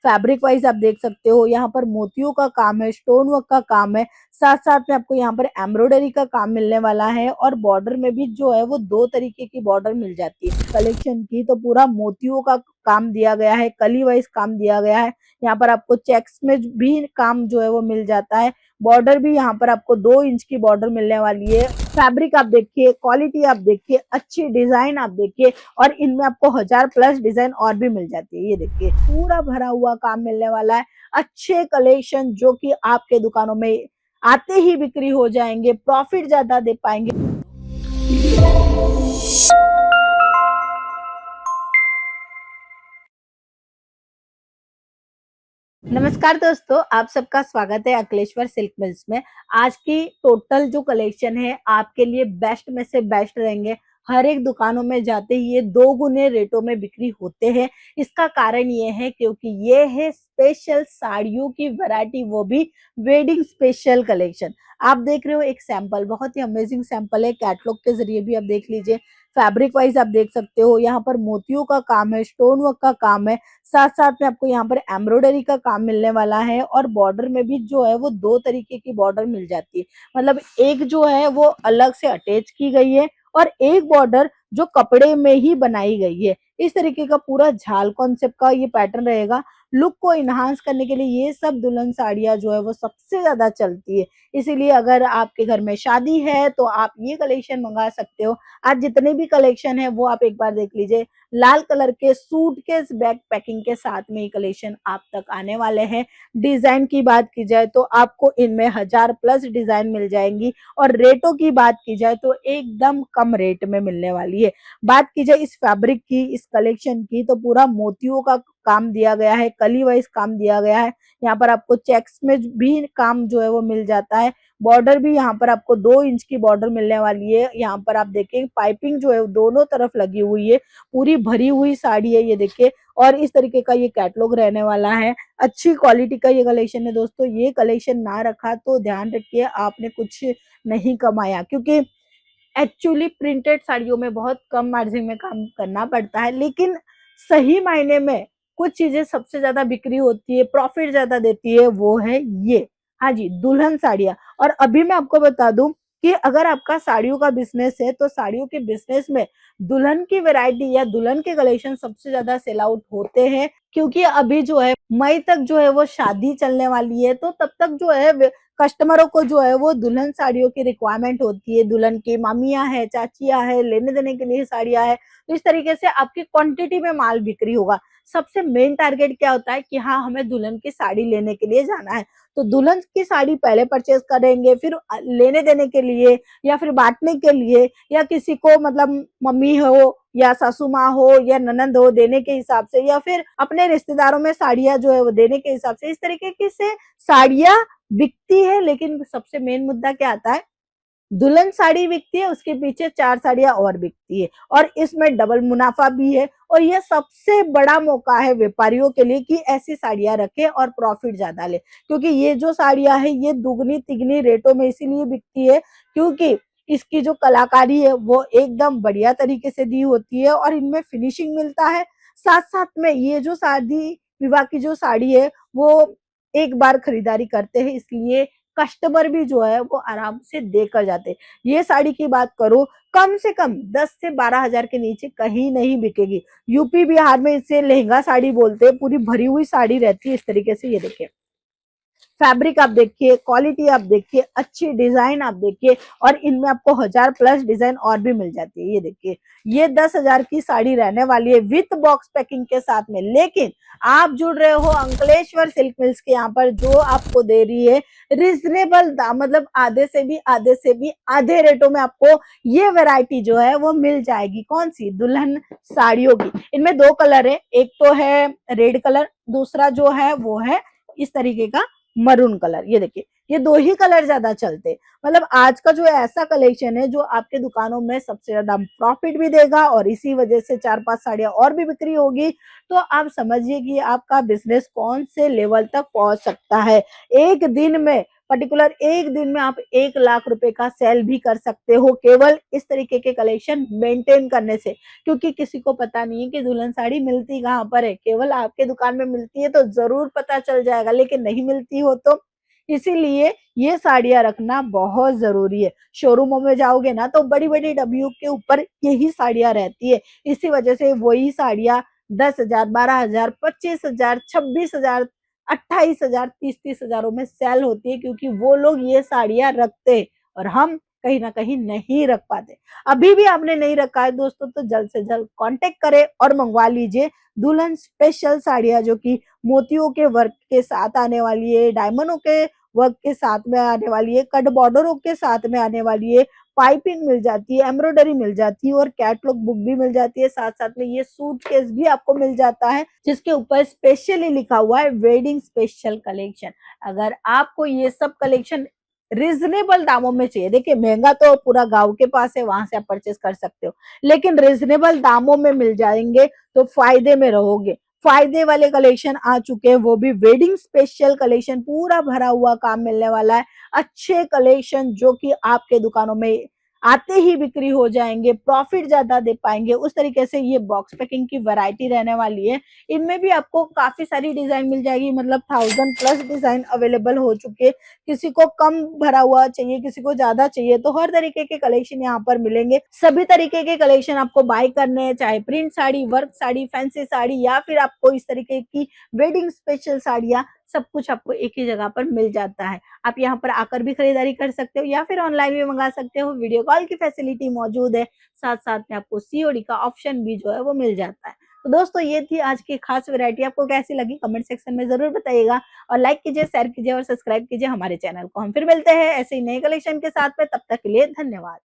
Fabric wise आप देख सकते हो, यहाँ पर मोतियों का काम है, स्टोन वर्क का काम है, साथ साथ में आपको यहाँ पर एम्ब्रॉयडरी का काम मिलने वाला है और बॉर्डर में भी जो है वो 2 तरीके की बॉर्डर मिल जाती है। कलेक्शन की तो पूरा मोतियों का काम दिया गया है, कली वाइज काम दिया गया है। यहाँ पर आपको चेक्स में भी काम जो है वो मिल जाता है। बॉर्डर भी यहाँ पर आपको 2 इंच की बॉर्डर मिलने वाली है। फैब्रिक आप देखिए, क्वालिटी आप देखिए, अच्छी डिजाइन आप देखिए और इनमें आपको 1000+ डिजाइन और भी मिल जाती है। ये देखिए पूरा भरा हुआ काम मिलने वाला है। अच्छे कलेक्शन जो कि आपके दुकानों में आते ही बिक्री हो जाएंगे, प्रॉफिट ज्यादा दे पाएंगे। नमस्कार दोस्तों, आप सबका स्वागत है अकलेश्वर सिल्क मिल्स में। आज की टोटल जो कलेक्शन है आपके लिए बेस्ट में से बेस्ट रहेंगे। हर एक दुकानों में जाते ही ये 2 गुने रेटों में बिक्री होते हैं। इसका कारण ये है क्योंकि ये है स्पेशल साड़ियों की वैरायटी, वो भी वेडिंग स्पेशल कलेक्शन। आप देख रहे हो एक सैंपल, बहुत ही अमेजिंग सैंपल है, कैटलॉग के जरिए भी आप देख लीजिए। फैब्रिक वाइज आप देख सकते हो, यहाँ पर मोतियों का काम है, स्टोन वर्क का काम है, साथ साथ में आपको यहाँ पर एम्ब्रॉयडरी का काम मिलने वाला है और बॉर्डर में भी जो है वो 2 तरीके की बॉर्डर मिल जाती है। मतलब एक जो है वो अलग से अटैच की गई है और एक बॉर्डर जो कपड़े में ही बनाई गई है। इस तरीके का पूरा झाल कॉन्सेप्ट का ये पैटर्न रहेगा। लुक को इन्हांस करने के लिए ये सब दुल्हन साड़ियां जो है वो सबसे ज्यादा चलती है। इसीलिए अगर आपके घर में शादी है तो आप ये कलेक्शन मंगा सकते हो। आज जितने भी कलेक्शन है वो आप एक बार देख लीजिए। लाल कलर के सूटकेस बैग पैकिंग के साथ में ये कलेक्शन आप तक आने वाले हैं। डिजाइन की बात की जाए तो आपको इनमें 1000+ डिजाइन मिल जाएंगी और रेटों की बात की जाए तो एकदम कम रेट में मिलने वाली है। बात की जाए इस फैब्रिक की, इस कलेक्शन की, तो पूरा मोतियों का काम दिया गया है, कली वाइज काम दिया गया है। यहाँ पर आपको चेक्स में भी काम जो है वो मिल जाता है। बॉर्डर भी यहाँ पर आपको 2 इंच की बॉर्डर मिलने वाली है। यहाँ पर आप देखें पाइपिंग जो है दोनों तरफ लगी हुई है, पूरी भरी हुई साड़ी है ये देखिए। और इस तरीके का ये कैटलॉग रहने वाला है। अच्छी क्वालिटी का ये कलेक्शन है दोस्तों। ये कलेक्शन ना रखा तो ध्यान रखिए आपने कुछ नहीं कमाया, क्योंकि एक्चुअली प्रिंटेड साड़ियों में बहुत कम मार्जिन में काम करना पड़ता है, लेकिन सही मायने में कुछ चीजें सबसे ज्यादा बिक्री होती है, प्रॉफिट ज्यादा देती है, वो है ये, हाँ जी, दुल्हन साड़ियां। और अभी मैं आपको बता दूं कि अगर आपका साड़ियों का बिजनेस है तो साड़ियों के बिजनेस में दुल्हन की वैरायटी या दुल्हन के कलेक्शन सबसे ज्यादा सेल आउट होते हैं, क्योंकि अभी जो है मई तक जो है वो शादी चलने वाली है, तो तब तक जो है कस्टमरों को जो है वो दुल्हन साड़ियों की रिक्वायरमेंट होती है। दुल्हन की मामियां है, चाचियां है, लेने देने के लिए साड़ियां है। तो इस तरीके से आपकी क्वांटिटी में माल बिक्री होगा। सबसे मेन टारगेट क्या होता है कि हाँ, हमें दुल्हन की साड़ी लेने के लिए जाना है, तो दुल्हन की साड़ी पहले परचेज करेंगे, फिर लेने देने के लिए या फिर बांटने के लिए, या किसी को मतलब मम्मी हो या सासू माँ हो या ननंद हो देने के हिसाब से, या फिर अपने रिश्तेदारों में साड़ियां जो है वो देने के हिसाब से, इस तरीके से साड़ियां बिकती है। लेकिन सबसे मेन मुद्दा क्या आता है, दुल्हन साड़ी बिकती है, उसके पीछे 4 साड़ियां और बिकती है और इसमें डबल मुनाफा भी है। और यह सबसे बड़ा मौका है व्यापारियों के लिए कि ऐसी साड़ियां रखे और प्रॉफिट ज्यादा ले, क्योंकि ये जो साड़ियां है ये दुगनी तिगनी रेटों में इसीलिए बिकती है क्योंकि इसकी जो कलाकारी है वो एकदम बढ़िया तरीके से दी होती है और इनमें फिनिशिंग मिलता है। साथ साथ में ये जो शादी विवाह की जो साड़ी है वो एक बार खरीदारी करते हैं, इसलिए कस्टमर भी जो है वो आराम से देकर जाते हैं। ये साड़ी की बात करो, कम से कम 10 से 12 हजार के नीचे कहीं नहीं बिकेगी। यूपी बिहार में इसे लहंगा साड़ी बोलते हैं, पूरी भरी हुई साड़ी रहती है इस तरीके से। ये देखिए फैब्रिक आप देखिए, क्वालिटी आप देखिए, अच्छी डिजाइन आप देखिए और इनमें आपको 1000+ डिजाइन और भी मिल जाती है। ये देखिए ये 10,000 की साड़ी रहने वाली है विथ बॉक्स पैकिंग के साथ में। लेकिन आप जुड़ रहे हो अंकलेश्वर सिल्क मिल्स के यहाँ पर, जो आपको दे रही है रिजनेबल दाम, मतलब आधे से भी आधे रेटों में आपको ये वैरायटी जो है वो मिल जाएगी। कौन सी? दुल्हन साड़ियों की। इनमें 2 कलर है, एक तो है रेड कलर, दूसरा जो है वो है इस तरीके का मरून कलर। ये देखिए ये 2 ही कलर ज्यादा चलते। मतलब आज का जो ऐसा कलेक्शन है जो आपके दुकानों में सबसे ज्यादा प्रॉफिट भी देगा और इसी वजह से 4-5 साड़ियां और भी बिक्री होगी। तो आप समझिए कि आपका बिजनेस कौन से लेवल तक पहुंच सकता है। एक दिन में पर्टिकुलर एक दिन में आप 1 लाख रुपए का सेल भी कर सकते हो केवल इस तरीके के कलेक्शन मेंटेन करने से। क्योंकि किसी को पता नहीं है कि दुल्हन साड़ी मिलती कहाँ पर है, केवल आपके दुकान में मिलती है तो जरूर पता चल जाएगा, लेकिन नहीं मिलती हो तो इसीलिए ये साड़ियाँ रखना बहुत ज़रूरी है। शोरूमों में जाओगे ना तो बड़ी-बड़ी डब्बियों के ऊपर यही साड़ियाँ रहती है। इसी वजह से वही साड़ियाँ 10,000, 12,000, 25,000, 26,000, 28,000, 30-30 हज़ारों में सेल होती है, क्योंकि वो लोग ये साड़ियाँ रखते हैं और हम कहीं न कहीं नहीं रख पाते। अभी भी आपने नहीं रखा है दोस्तों तो जल्द से जल्द कॉन्टैक्ट करें और मँगवा लीजिए दुल्हन स्पेशल साड़ियाँ, जो कि मोतियों के वर्क के साथ आने वाली है, डायमंडों के वर्क के साथ में आने वाली है, कट बॉर्डरों के साथ में आने वाली है, पाइपिंग मिल जाती है, एम्ब्रॉयडरी मिल जाती है और कैटलॉग बुक भी मिल जाती है। साथ-साथ में ये सूटकेस भी आपको मिल जाता है, जिसके ऊपर स्पेशली लिखा हुआ है वेडिंग स्पेशल कलेक्शन। अगर आपको ये सब कलेक्शन रीजनेबल दामों में चाहिए, देखिए महंगा तो पूरा गाँव के पास है, वहां से आप परचेज कर सकते हो, लेकिन रीजनेबल दामों में मिल जाएंगे तो फायदे में रहोगे। फायदे वाले कलेक्शन आ चुके हैं, वो भी वेडिंग स्पेशल कलेक्शन, पूरा भरा हुआ काम मिलने वाला है। अच्छे कलेक्शन जो कि आपके दुकानों में आते ही बिक्री हो जाएंगे, प्रॉफिट ज्यादा दे पाएंगे, उस तरीके से ये बॉक्स पैकिंग की वैरायटी रहने वाली है। इनमें भी आपको काफी सारी डिजाइन मिल जाएगी, मतलब 1000+ डिजाइन अवेलेबल हो चुके हैं। किसी को कम भरा हुआ चाहिए, किसी को ज्यादा चाहिए, तो हर तरीके के कलेक्शन यहाँ पर मिलेंगे। सभी तरीके के कलेक्शन आपको बाय करने हैं, चाहे print sari, work sari, fancy sari, या फिर आपको इस तरीके की वेडिंग स्पेशल साड़ियाँ, सब कुछ आपको एक ही जगह पर मिल जाता है। आप यहाँ पर आकर भी खरीदारी कर सकते हो या फिर ऑनलाइन भी मंगा सकते हो। वीडियो कॉल की फैसिलिटी मौजूद है, साथ साथ में आपको सीओडी का ऑप्शन भी जो है वो मिल जाता है। तो दोस्तों ये थी आज की खास वैरायटी, आपको कैसी लगी कमेंट सेक्शन में जरूर बताइएगा और लाइक कीजिए, शेयर कीजिए और सब्सक्राइब कीजिए हमारे चैनल को। हम फिर मिलते हैं ऐसे ही नए कलेक्शन के साथ में, तब तक के लिए धन्यवाद।